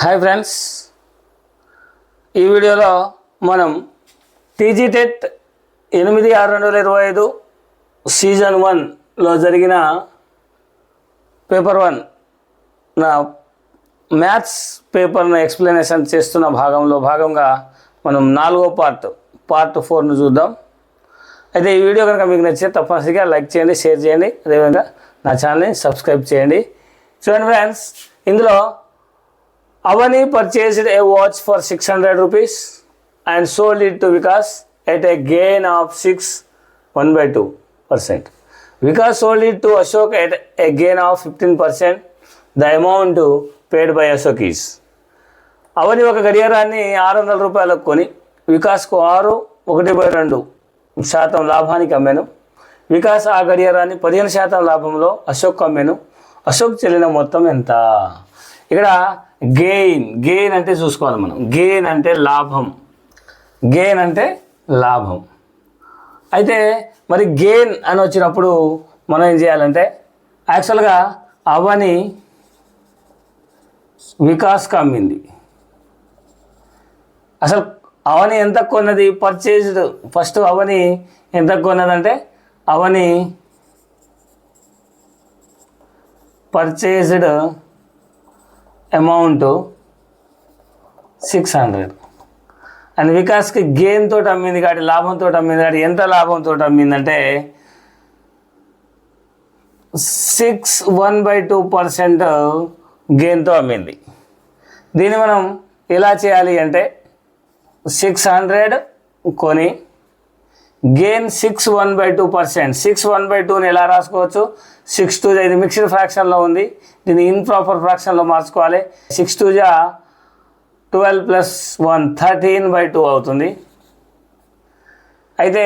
Hi friends, ఈ వీడియోలో మనం టీజీ టెట్ 8/6/2025 సీజన్ 1లో జరిగిన పేపర్ 1 నా మ్యాథ్స్ పేపర్ను ఎక్స్ప్లెనేషన్ చేస్తున్న భాగంగా మనం 4వ పార్ట్ 4ను చూద్దాం. అయితే ఈ వీడియో కనుక మీకు నచ్చితే తప్పనిసరిగా లైక్ చేయండి, షేర్ చేయండి, అదేవిధంగా నా ఛానల్ని సబ్స్క్రైబ్ చేయండి. చూడండి ఫ్రెండ్స్, ఇందులో Avani purchased a watch for 600 rupees and sold it to Vikas at a gain of 1/2%. Vikas sold it to Ashok at a gain of 15%. The amount paid by Ashok is. అవని ఒక గడియారాన్ని 600 రూపాయలకు కొని వికాస్కు 6.1/2% లాభానికి అమ్మాను. వికాస్ ఆ గడియారాన్ని 15% లాభంలో అశోక్ అమ్మాను. అశోక్ చెల్లిన మొత్తం ఎంత? ఇక్కడ గెయిన్ అంటే చూసుకోవాలి మనం. గెయిన్ అంటే లాభం. అయితే మరి గెయిన్ అని వచ్చినప్పుడు మనం ఏం చేయాలంటే, యాక్చువల్గా అవని వికాస్కి అమ్మింది. అసలు అవని ఎంత కొన్నది? పర్చేజ్డ్. ఫస్ట్ అవని ఎంత కొన్నదంటే, అవని పర్చేజ్డ్ అమౌంట్ 600 అండ్ వికాస్కి గెయిన్ తోటి అమ్మింది కాబట్టి, లాభంతో అమ్మింది కాబట్టి ఎంత లాభంతో అమ్మిందంటే 1/2% గెయిన్తో అమ్మింది. దీన్ని మనం ఎలా చేయాలి అంటే, 600 కొని గెయిన్ 1/2%. 1/2ని ఎలా రాసుకోవచ్చు? 6 2 ఇది మిక్స్డ్ ఫ్రాక్షన్లో ఉంది, దీన్ని ఇంప్రాపర్ ఫ్రాక్షన్లో మార్చుకోవాలి. 6 2 12 + 1 13/2 అవుతుంది. అయితే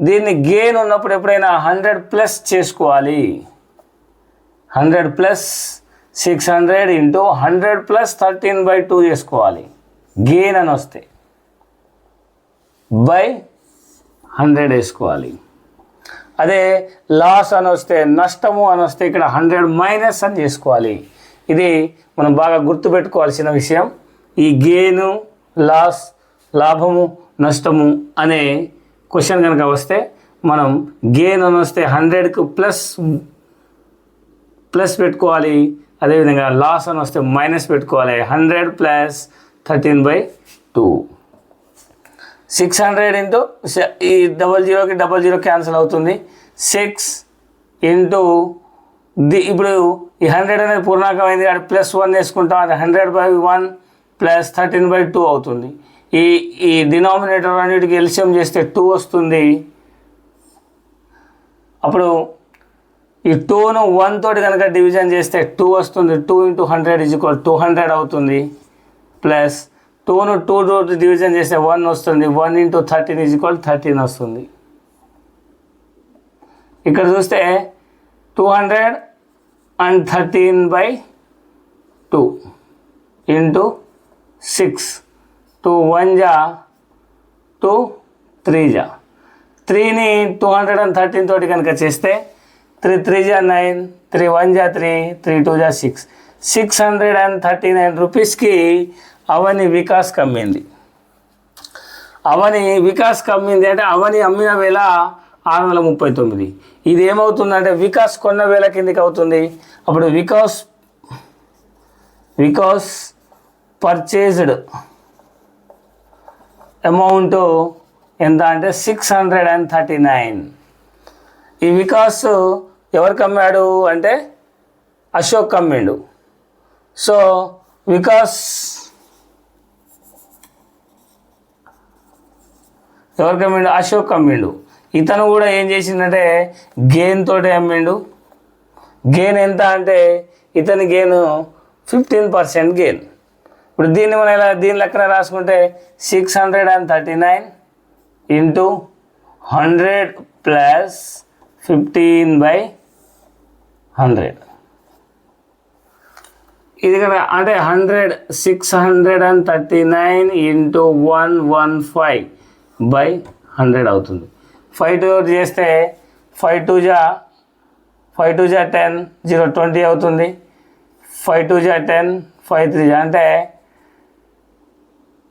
దీన్ని గెయిన్ ఉన్నప్పుడు ఎప్పుడైనా 100+ చేసుకోవాలి. 100 + 600 × 100 + 13/2 చేసుకోవాలి. గెయిన్ అని వస్తే బై 100 వేసుకోవాలి. అదే లాస్ అని వస్తే, నష్టము అని వస్తే ఇక్కడ 100- అని చేసుకోవాలి. ఇది మనం బాగా గుర్తుపెట్టుకోవాల్సిన విషయం. ఈ గెయిను, లాస్, లాభము, నష్టము అనే క్వశ్చన్ కనుక వస్తే మనం గెయిన్ అని వస్తే 100కు ప్లస్ పెట్టుకోవాలి. అదేవిధంగా లాస్ అని వస్తే మైనస్ పెట్టుకోవాలి. 100 + 13/2. 600 ఇంటూ ఈ 00కి 00 క్యాన్సిల్ అవుతుంది. 6 ఇంటూ ఇప్పుడు ఈ 100 అనేది పూర్ణాంకమైంది కాబట్టి +1 వేసుకుంటాం. అది 100/1 + 13/2 అవుతుంది. ఈ డినామినేటర్ అన్నిటికి ఎల్సిఎం చేస్తే 2 వస్తుంది. అప్పుడు ఈ 2ను 1 తోటి కనుక డివిజన్ చేస్తే 2 వస్తుంది. 2 × 100 = 200 అవుతుంది. ప్లస్ 2ను 2 తోటి డివిజన్ చేస్తే 1 వస్తుంది. 1 × 13 = 13 వస్తుంది. ఇక్కడ చూస్తే 213/2 × 6. 2 1 2 3 3ని 213 తోటి కనుక చేస్తే 3 3 9, 3 1 3, 3 2 6. 639 రూపీస్కి అవని వికాస్కి అమ్మింది. అవని వికాస్కి అమ్మింది అంటే అవని అమ్మిన వేళ 639. ఇది ఏమవుతుందంటే వికాస్ కొన్న వేళ కిందికి అవుతుంది. అప్పుడు వికాస్ పర్చేజ్డ్ అమౌంట్ ఎంత అంటే 639. ఈ వికాస్ ఎవరికి అమ్మాడు అంటే అశోక్ అమ్మిండు. సో వికాస్ ఎవరికి అమ్మిండు? అశోక్ అమ్మిండు. ఇతను కూడా ఏం చేసిందంటే గెయిన్ తోటి అమ్మిండు. గెయిన్ ఎంత అంటే ఇతని గెయిన్ 15% గెయిన్. ఇప్పుడు దీన్ని మనం దీని లెక్కన రాసుకుంటే 639 × 100 + 15/100. ఇది కదా అంటే 639 × 115/100 అవుతుంది. 5 2 చేస్తే 5 2 10 0 20 అవుతుంది. 5 2 10 5 3 అంటే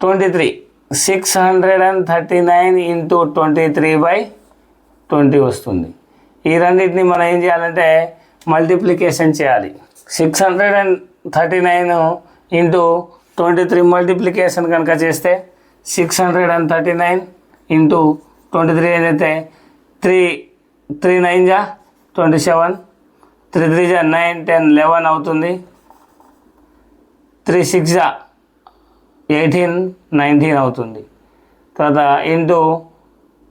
23 639 ఇంటూ 23/20 వస్తుంది. ఈ రెండింటిని మనం ఏం చేయాలంటే మల్టిప్లికేషన్ చేయాలి. 639 ఇంటూ 23 మల్టిప్లికేషన్ కనుక చేస్తే 639 ఇంటూ 23 ఏదైతే 3 9 జా 27, 3 3 జా 9 10 11 అవుతుంది. 3 6 జా 18 19 అవుతుంది. తర్వాత ఇంటూ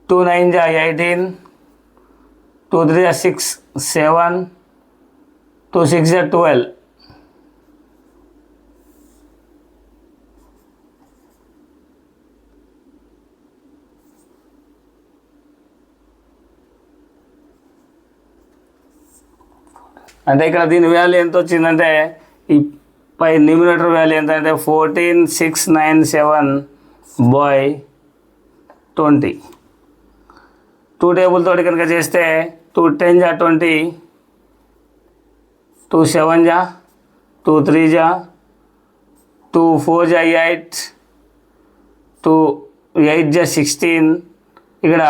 2 9 జా 18, 2 3 జా 6 7, 2 6 జా 12. అంటే ఇక్కడ దీని వాల్యూ ఎంత వచ్చిందంటే ఈ పై న్యూమినేటర్ వాల్యూ ఎంత అంటే 14697/20. 2 టేబుల్ తోటి కనుక చేస్తే 2 10 జా 20, 2 7 జా 2 3 జా 2 4 జా 8, 2 8 జా 16. ఇక్కడ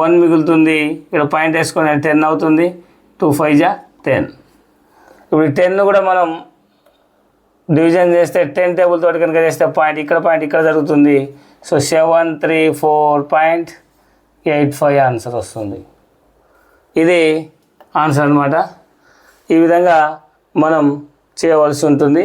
1 మిగులుతుంది, ఇక్కడ పాయింట్ వేసుకొని 10 అవుతుంది. 2 5 జా 10. ఇప్పుడు 10 కూడా మనం డివిజన్ చేస్తే 10 టేబుల్ తోటి కనుక చేస్తే పాయింట్ ఇక్కడ జరుగుతుంది. సో 734.85 ఆన్సర్ వస్తుంది. ఇది ఆన్సర్ అన్నమాట. ఈ విధంగా మనం చేయవలసి ఉంటుంది.